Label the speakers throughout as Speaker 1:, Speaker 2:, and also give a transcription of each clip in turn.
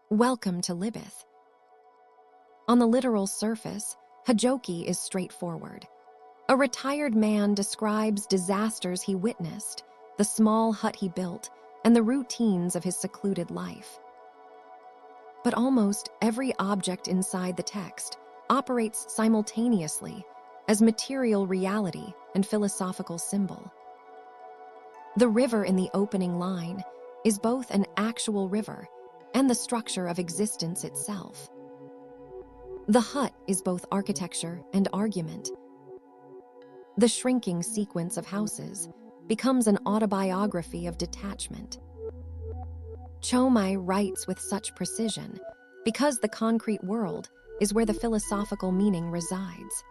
Speaker 1: Welcome to Libeth. On the literal surface, Hojoki is straightforward. A retired man describes disasters he witnessed, the small hut he built, and the routines of his secluded life. But almost every object inside the text operates simultaneously as material reality and philosophical symbol. The river in the opening line is both an actual river and the structure of existence itself. The hut is both architecture and argument. The shrinking sequence of houses becomes an autobiography of detachment. Chōmei writes with such precision because the concrete world is where the philosophical meaning resides.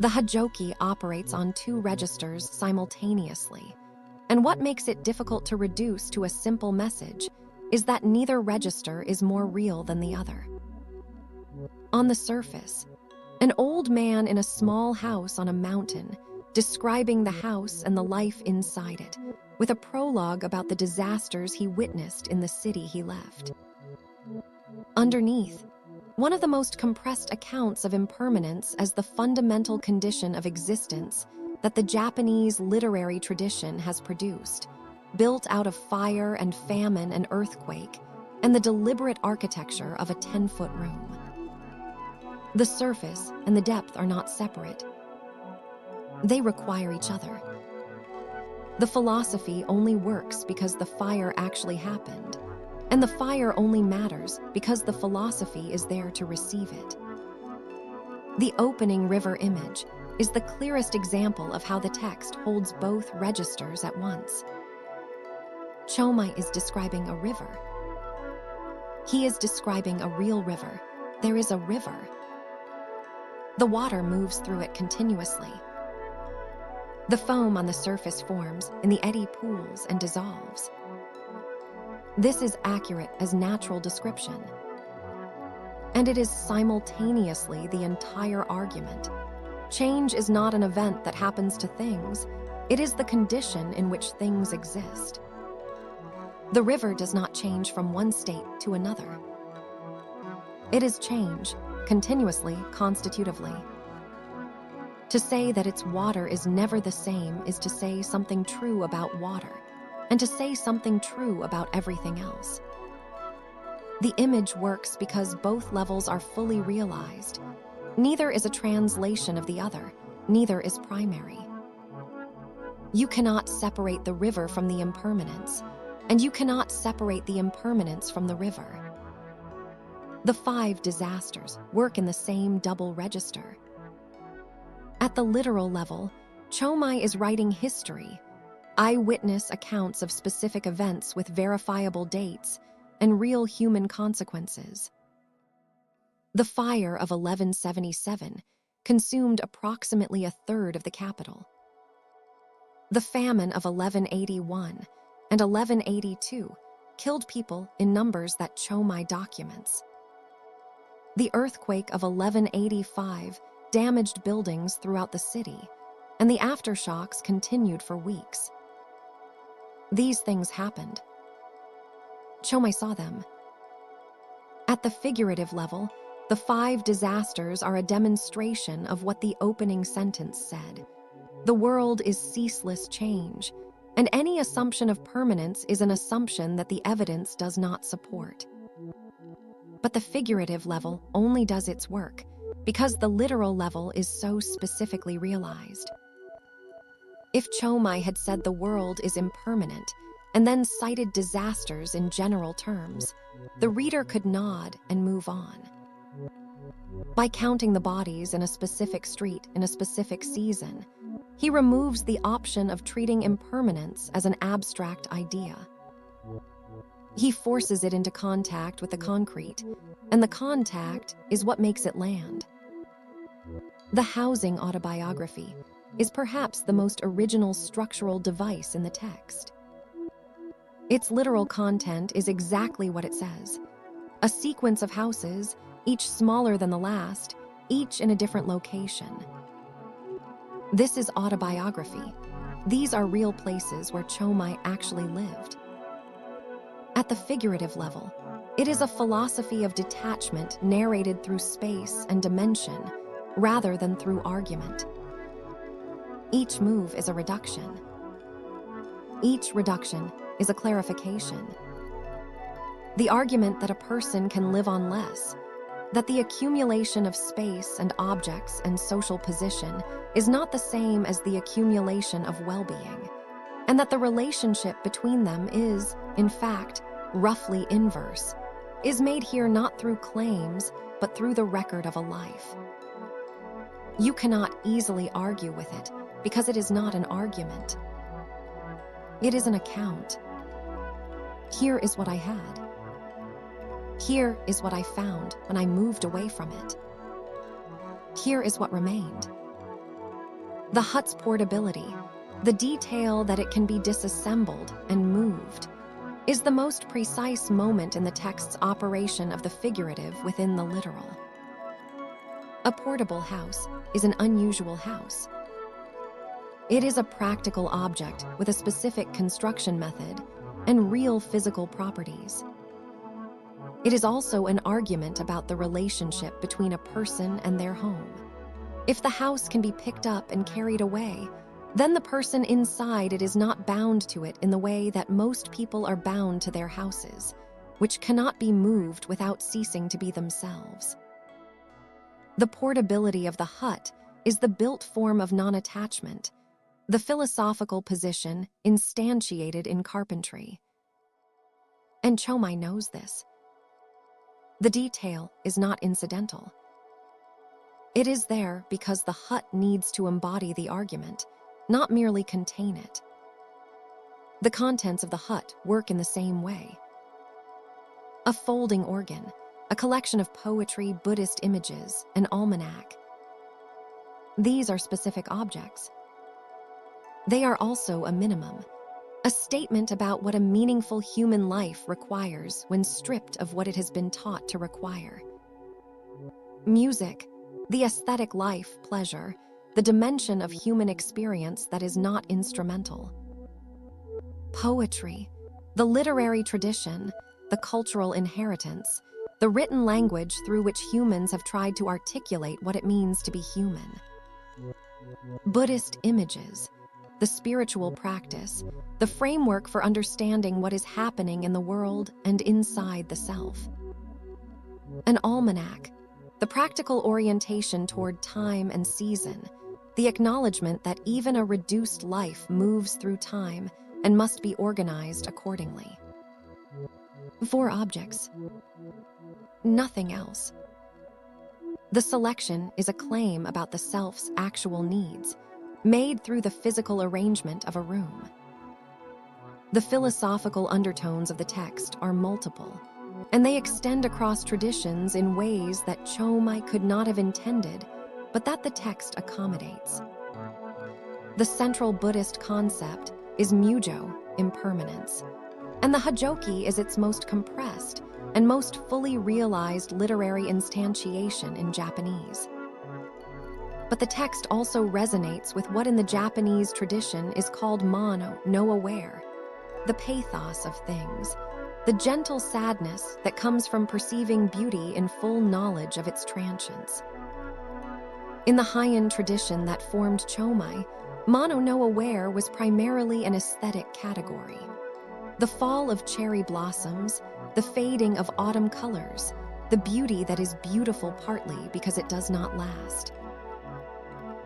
Speaker 1: The Hojoki operates on two registers simultaneously, and what makes it difficult to reduce to a simple message is that neither register is more real than the other. On the surface, an old man in a small house on a mountain, describing the house and the life inside it, with a prologue about the disasters he witnessed in the city he left. Underneath, one of the most compressed accounts of impermanence as the fundamental condition of existence that the Japanese literary tradition has produced, built out of fire and famine and earthquake, and the deliberate architecture of a 10-foot room. The surface and the depth are not separate. They require each other. The philosophy only works because the fire actually happened, and the fire only matters because the philosophy is there to receive it. The opening river image is the clearest example of how the text holds both registers at once. Chōmei is describing a river. He is describing a real river. There is a river. The water moves through it continuously. The foam on the surface forms in the eddy pools and dissolves. This is accurate as natural description. And it is simultaneously the entire argument. Change is not an event that happens to things. It is the condition in which things exist. The river does not change from one state to another. It is change, continuously, constitutively. To say that its water is never the same is to say something true about water, and to say something true about everything else. The image works because both levels are fully realized. Neither is a translation of the other, neither is primary. You cannot separate the river from the impermanence, and you cannot separate the impermanence from the river. The 5 disasters work in the same double register. At the literal level, Chōmei is writing history, eyewitness accounts of specific events with verifiable dates and real human consequences. The fire of 1177 consumed approximately a third of the capital. The famine of 1181 and 1182 killed people in numbers that Chōmei documents. The earthquake of 1185 damaged buildings throughout the city, and the aftershocks continued for weeks. These things happened. Chōmei saw them. At the figurative level, the 5 disasters are a demonstration of what the opening sentence said. The world is ceaseless change, and any assumption of permanence is an assumption that the evidence does not support. But the figurative level only does its work because the literal level is so specifically realized. If Chōmei had said the world is impermanent and then cited disasters in general terms, the reader could nod and move on. By counting the bodies in a specific street in a specific season, he removes the option of treating impermanence as an abstract idea. He forces it into contact with the concrete, and the contact is what makes it land. The housing autobiography is perhaps the most original structural device in the text. Its literal content is exactly what it says: a sequence of houses, each smaller than the last, each in a different location. This is autobiography. These are real places where Chōmei actually lived. At the figurative level, It is a philosophy of detachment narrated through space and dimension, rather than through argument. Each move is a reduction. Each reduction is a clarification. The argument that a person can live on less, that the accumulation of space and objects and social position is not the same as the accumulation of well-being, and that the relationship between them is, in fact, roughly inverse, is made here not through claims, but through the record of a life. You cannot easily argue with it, because it is not an argument. It is an account. Here is what I had. Here is what I found when I moved away from it. Here is what remained. The hut's portability, the detail that it can be disassembled and moved, is the most precise moment in the text's operation of the figurative within the literal. A portable house is an unusual house. It is a practical object with a specific construction method and real physical properties. It is also an argument about the relationship between a person and their home. If the house can be picked up and carried away, then the person inside it is not bound to it in the way that most people are bound to their houses, which cannot be moved without ceasing to be themselves. The portability of the hut is the built form of non-attachment, the philosophical position instantiated in carpentry. And Chōmei knows this. The detail is not incidental. It is there because the hut needs to embody the argument, not merely contain it. The contents of the hut work in the same way. A folding organ, a collection of poetry, Buddhist images, an almanac. These are specific objects. They are also a minimum, a statement about what a meaningful human life requires when stripped of what it has been taught to require. Music, the aesthetic life, pleasure, the dimension of human experience that is not instrumental. Poetry, the literary tradition, the cultural inheritance, the written language through which humans have tried to articulate what it means to be human. Buddhist images, the spiritual practice, the framework for understanding what is happening in the world and inside the self. An almanac, the practical orientation toward time and season, the acknowledgement that even a reduced life moves through time and must be organized accordingly. 4 objects. Nothing else. The selection is a claim about the self's actual needs, made through the physical arrangement of a room. The philosophical undertones of the text are multiple, and they extend across traditions in ways that Chōmei could not have intended, but that the text accommodates. The central Buddhist concept is mujō, impermanence, and the Hojoki is its most compressed and most fully realized literary instantiation in Japanese. But the text also resonates with what in the Japanese tradition is called mono, no aware, the pathos of things, the gentle sadness that comes from perceiving beauty in full knowledge of its transience. In the Heian tradition that formed Chōmei, mono no aware was primarily an aesthetic category. The fall of cherry blossoms, the fading of autumn colors, the beauty that is beautiful partly because it does not last.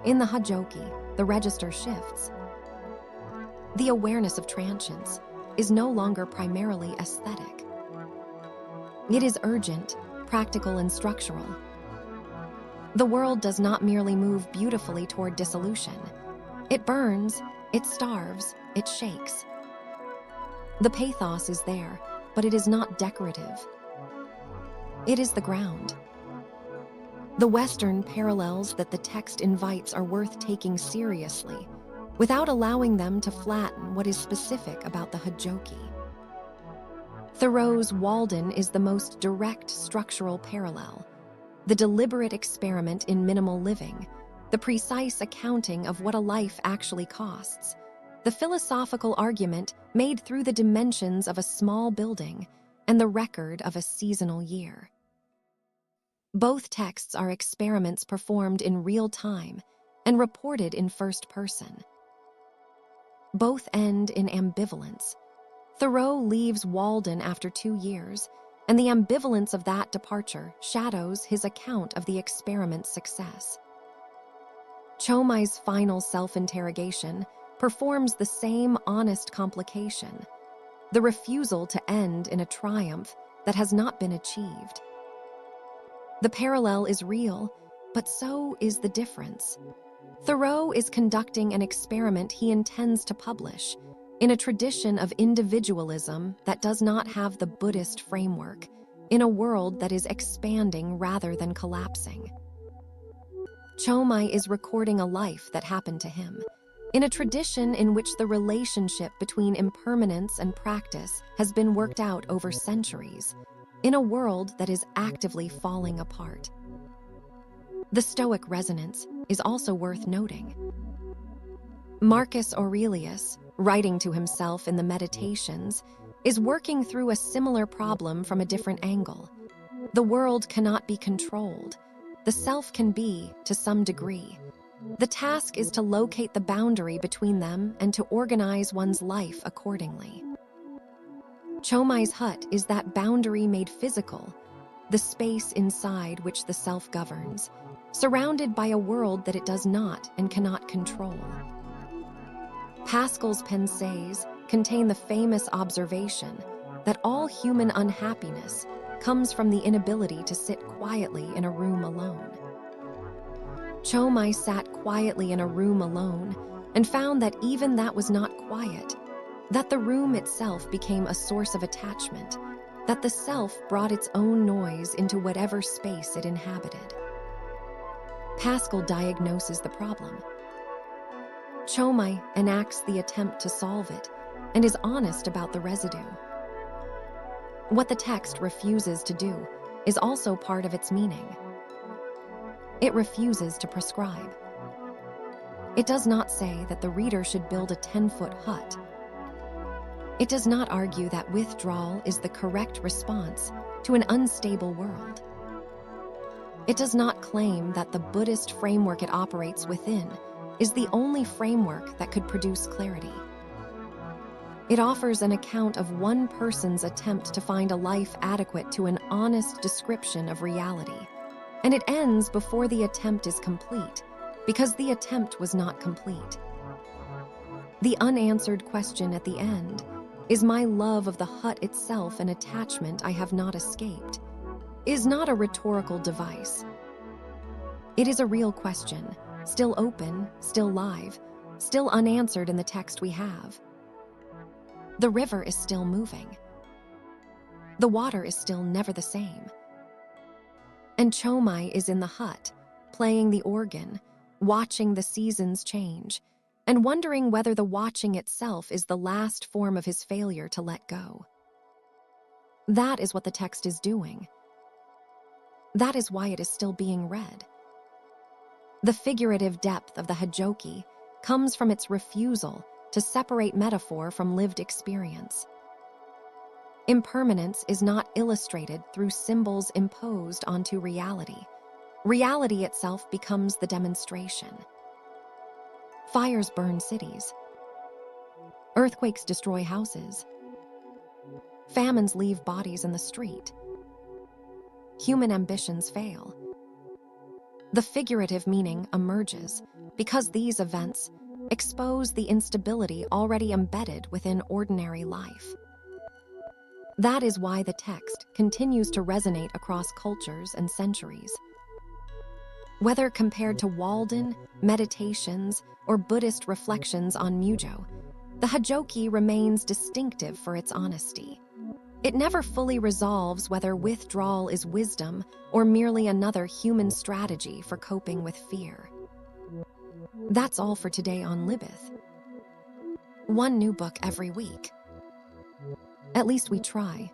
Speaker 1: In the Hojoki, the register shifts. The awareness of transience is no longer primarily aesthetic. It is urgent, practical, and structural. The world does not merely move beautifully toward dissolution. It burns, it starves, it shakes. The pathos is there, but it is not decorative. It is the ground. The Western parallels that the text invites are worth taking seriously, without allowing them to flatten what is specific about the Hojoki. Thoreau's Walden is the most direct structural parallel, the deliberate experiment in minimal living, the precise accounting of what a life actually costs, the philosophical argument made through the dimensions of a small building, and the record of a seasonal year. Both texts are experiments performed in real time and reported in first person. Both end in ambivalence. Thoreau leaves Walden after 2 years, and the ambivalence of that departure shadows his account of the experiment's success. Chōmei's final self-interrogation performs the same honest complication, the refusal to end in a triumph that has not been achieved. The parallel is real, but so is the difference. Thoreau is conducting an experiment he intends to publish in a tradition of individualism that does not have the Buddhist framework, in a world that is expanding rather than collapsing. Chomei is recording a life that happened to him, in a tradition in which the relationship between impermanence and practice has been worked out over centuries, in a world that is actively falling apart. The Stoic resonance is also worth noting. Marcus Aurelius, writing to himself in the Meditations, is working through a similar problem from a different angle. The world cannot be controlled. The self can be, to some degree. The task is to locate the boundary between them and to organize one's life accordingly. Chomei's hut is that boundary made physical, the space inside which the self governs, surrounded by a world that it does not and cannot control. Pascal's Pensées contain the famous observation that all human unhappiness comes from the inability to sit quietly in a room alone. Chomei sat quietly in a room alone and found that even that was not quiet, that the room itself became a source of attachment, that the self brought its own noise into whatever space it inhabited. Pascal diagnoses the problem. Chomei enacts the attempt to solve it and is honest about the residue. What the text refuses to do is also part of its meaning. It refuses to prescribe. It does not say that the reader should build a 10-foot hut. It does not argue that withdrawal is the correct response to an unstable world. It does not claim that the Buddhist framework it operates within is the only framework that could produce clarity. It offers an account of one person's attempt to find a life adequate to an honest description of reality, and it ends before the attempt is complete, because the attempt was not complete. The unanswered question at the end is my love of the hut itself an attachment I have not escaped, is not a rhetorical device. It is a real question, still open, still live, still unanswered in the text we have. The river is still moving. The water is still never the same. And Chomei is in the hut, playing the organ, watching the seasons change, and wondering whether the watching itself is the last form of his failure to let go. That is what the text is doing. That is why it is still being read. The figurative depth of the Hojoki comes from its refusal to separate metaphor from lived experience. Impermanence is not illustrated through symbols imposed onto reality. Reality itself becomes the demonstration. Fires burn cities. Earthquakes destroy houses. Famines leave bodies in the street. Human ambitions fail. The figurative meaning emerges because these events expose the instability already embedded within ordinary life. That is why the text continues to resonate across cultures and centuries. Whether compared to Walden, Meditations, or Buddhist reflections on mujō, the Hojoki remains distinctive for its honesty. It never fully resolves whether withdrawal is wisdom or merely another human strategy for coping with fear. That's all for today on Libeth. One new book every week. At least we try.